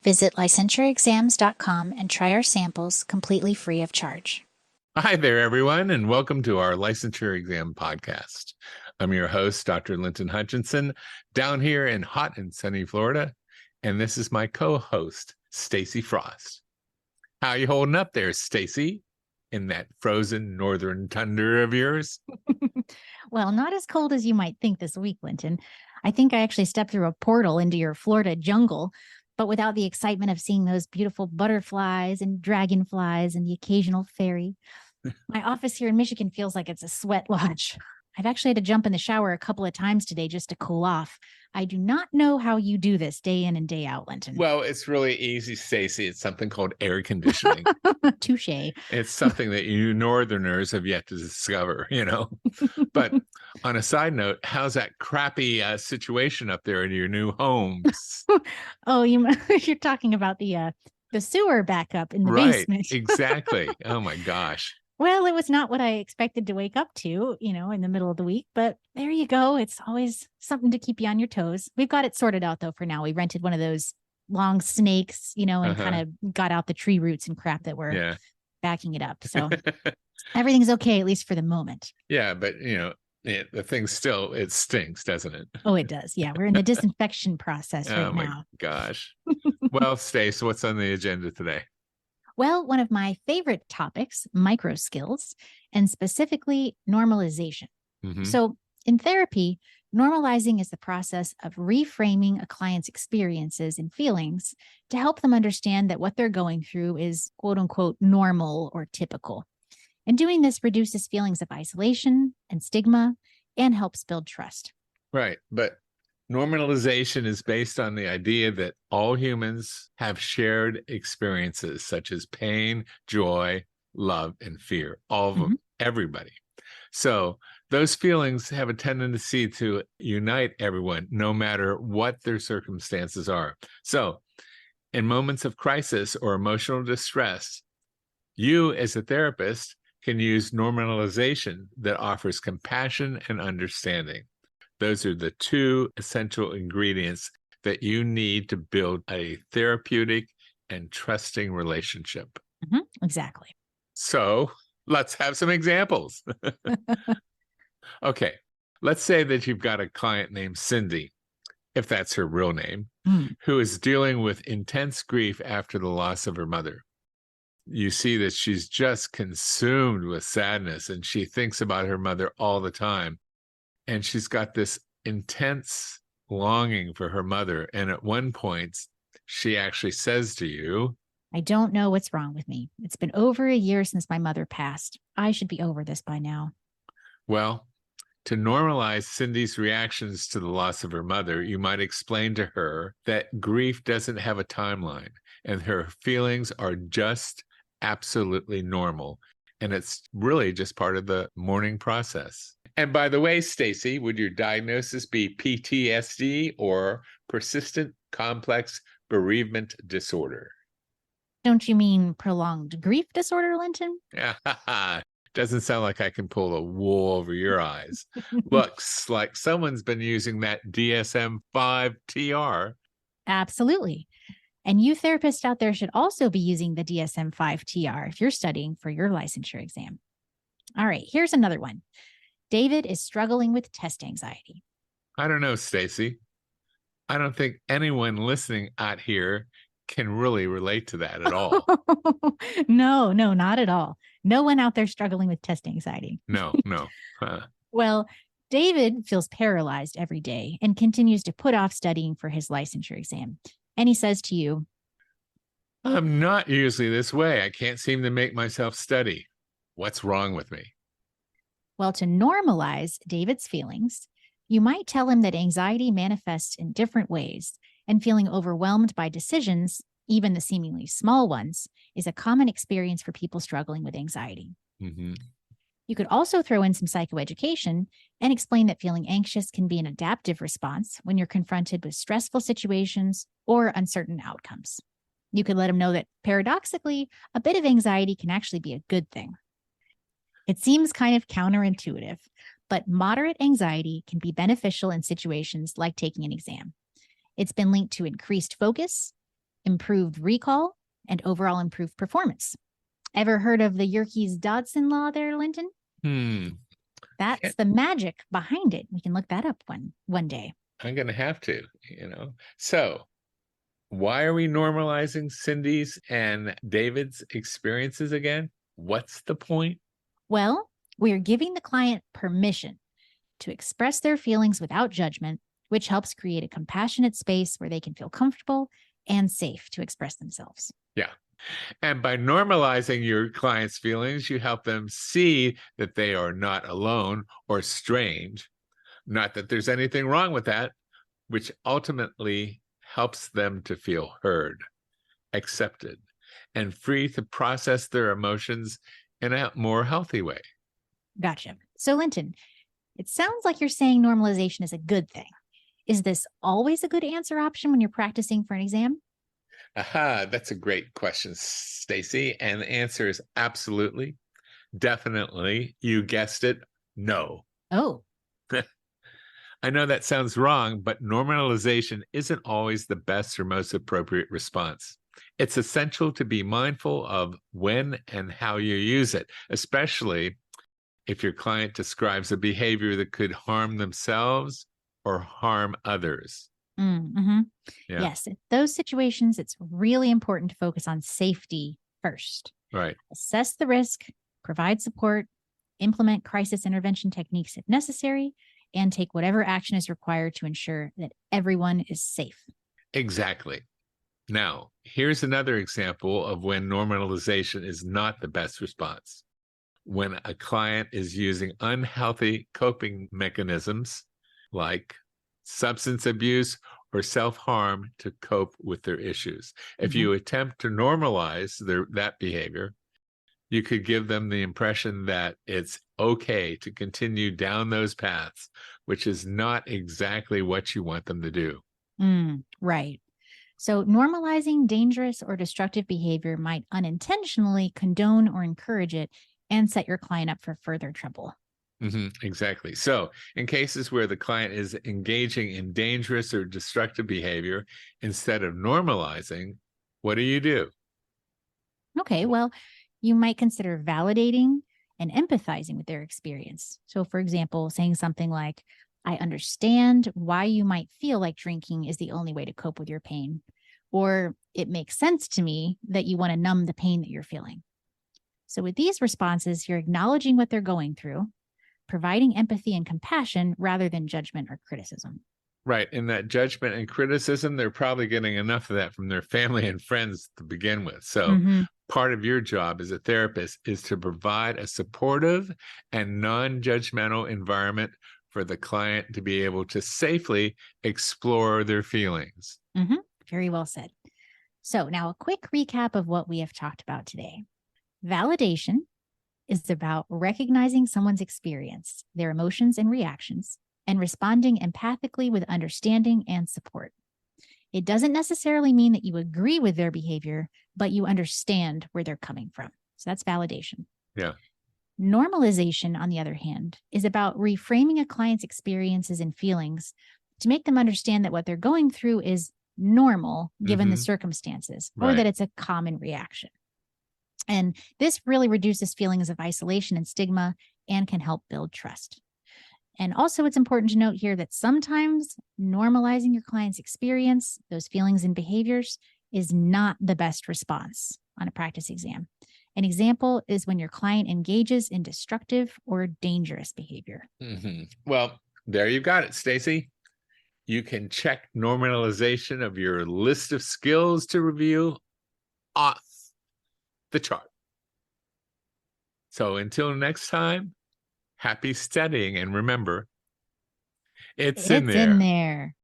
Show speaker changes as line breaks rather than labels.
Visit licensureexams.com and try our samples completely free of charge.
Hi there, everyone, and welcome to our Licensure Exam podcast. I'm your host, Dr. Linton Hutchinson, down here in hot and sunny Florida, and this is my co-host, Stacey Frost. How are you holding up there, Stacey, in that frozen northern tundra of yours?
Well, not as cold as you might think this week, Linton. I think I actually stepped through a portal into your Florida jungle, but without the excitement of seeing those beautiful butterflies and dragonflies and the occasional fairy. My office here in Michigan feels like it's a sweat lodge. I've actually had to jump in the shower a couple of times today just to cool off. I do not know how you do this day in and day out, Linton.
Well, it's really easy, Stacey. It's something called air conditioning.
Touche.
It's something that you Northerners have yet to discover, But on a side note, how's that crappy situation up there in your new homes?
Oh, you're talking about the sewer backup in the basement.
Exactly. Oh my gosh.
Well, it was not what I expected to wake up to, in the middle of the week, but there you go. It's always something to keep you on your toes. We've got it sorted out though for now. We rented one of those long snakes, and kind of got out the tree roots and crap that were backing it up. So everything's okay, at least for the moment.
Yeah, but the thing still, it stinks, doesn't it?
Oh, it does. Yeah, we're in the disinfection process right now.
Oh my gosh. Well, Stace, what's on the agenda today?
Well, one of my favorite topics, microskills, and specifically normalization.
Mm-hmm.
So in therapy, normalizing is the process of reframing a client's experiences and feelings to help them understand that what they're going through is quote unquote normal or typical. And doing this reduces feelings of isolation and stigma and helps build trust.
Right. But normalization is based on the idea that all humans have shared experiences such as pain, joy, love, and fear, all of them, everybody. So those feelings have a tendency to unite everyone, no matter what their circumstances are. So in moments of crisis or emotional distress, you as a therapist can use normalization that offers compassion and understanding. Those are the two essential ingredients that you need to build a therapeutic and trusting relationship.
Exactly.
So let's have some examples. Okay, let's say that you've got a client named Cindy, if that's her real name, who is dealing with intense grief after the loss of her mother. You see that she's just consumed with sadness and she thinks about her mother all the time. And she's got this intense longing for her mother. And at one point, she actually says to you,
I don't know what's wrong with me. It's been over a year since my mother passed. I should be over this by now.
Well, to normalize Cindy's reactions to the loss of her mother, you might explain to her that grief doesn't have a timeline and her feelings are just absolutely normal. And it's really just part of the mourning process. And by the way, Stacey, would your diagnosis be PTSD or persistent complex bereavement disorder?
Don't you mean prolonged grief disorder, Linton?
Doesn't sound like I can pull the wool over your eyes. Looks like someone's been using that DSM-5 TR.
Absolutely. And you therapists out there should also be using the DSM-5 TR if you're studying for your licensure exam. All right, here's another one. David is struggling with test anxiety.
I don't know, Stacey. I don't think anyone listening out here can really relate to that at all.
No, not at all. No one out there struggling with test anxiety.
No.
Well, David feels paralyzed every day and continues to put off studying for his licensure exam. And he says to you,
I'm not usually this way. I can't seem to make myself study. What's wrong with me?
Well, to normalize David's feelings, you might tell him that anxiety manifests in different ways, and feeling overwhelmed by decisions, even the seemingly small ones, is a common experience for people struggling with anxiety. You could also throw in some psychoeducation and explain that feeling anxious can be an adaptive response when you're confronted with stressful situations or uncertain outcomes. You could let him know that, paradoxically, a bit of anxiety can actually be a good thing. It seems kind of counterintuitive, but moderate anxiety can be beneficial in situations like taking an exam. It's been linked to increased focus, improved recall, and overall improved performance. Ever heard of the Yerkes-Dodson law there, Linton? That's the magic behind it. We can look that up one day.
I'm going to have to, So why are we normalizing Cindy's and David's experiences again? What's the point?
Well, we're giving the client permission to express their feelings without judgment, which helps create a compassionate space where they can feel comfortable and safe to express themselves.
Yeah. And by normalizing your client's feelings, you help them see that they are not alone or strange. Not that there's anything wrong with that, which ultimately helps them to feel heard, accepted, and free to process their emotions in a more healthy way.
Gotcha. So, Linton, it sounds like you're saying normalization is a good thing. Is this always a good answer option when you're practicing for an exam?
Aha, that's a great question, Stacey. And the answer is absolutely, definitely. You guessed it. No.
Oh.
I know that sounds wrong, but normalization isn't always the best or most appropriate response. It's essential to be mindful of when and how you use it, especially if your client describes a behavior that could harm themselves or harm others.
Mm-hmm.
Yeah.
Yes, in those situations, it's really important to focus on safety first.
Right.
Assess the risk, provide support, implement crisis intervention techniques if necessary, and take whatever action is required to ensure that everyone is safe.
Exactly. Now, here's another example of when normalization is not the best response. When a client is using unhealthy coping mechanisms like substance abuse or self-harm to cope with their issues. If you attempt to normalize that behavior, you could give them the impression that it's okay to continue down those paths, which is not exactly what you want them to do.
Right. So normalizing dangerous or destructive behavior might unintentionally condone or encourage it and set your client up for further trouble.
Exactly. So in cases where the client is engaging in dangerous or destructive behavior, instead of normalizing, what do?
Okay, well, you might consider validating and empathizing with their experience. So, for example, saying something like, I understand why you might feel like drinking is the only way to cope with your pain. Or it makes sense to me that you want to numb the pain that you're feeling. So, with these responses, you're acknowledging what they're going through, providing empathy and compassion rather than judgment or criticism.
Right. In that judgment and criticism, they're probably getting enough of that from their family and friends to begin with. So part of your job as a therapist is to provide a supportive and non-judgmental environment for the client to be able to safely explore their feelings.
Very well said. So now a quick recap of what we have talked about today. Validation is about recognizing someone's experience, their emotions and reactions, and responding empathically with understanding and support. It doesn't necessarily mean that you agree with their behavior, but you understand where they're coming from. So that's validation.
Yeah.
Normalization, on the other hand, is about reframing a client's experiences and feelings to make them understand that what they're going through is normal given the circumstances, or that it's a common reaction. And this really reduces feelings of isolation and stigma and can help build trust. And also, it's important to note here that sometimes normalizing your client's experience, those feelings and behaviors, is not the best response on a practice exam. An example is when your client engages in destructive or dangerous behavior.
Well, there you've got it, Stacey. You can check normalization of your list of skills to review off the chart. So until next time, happy studying, and remember, it's in there.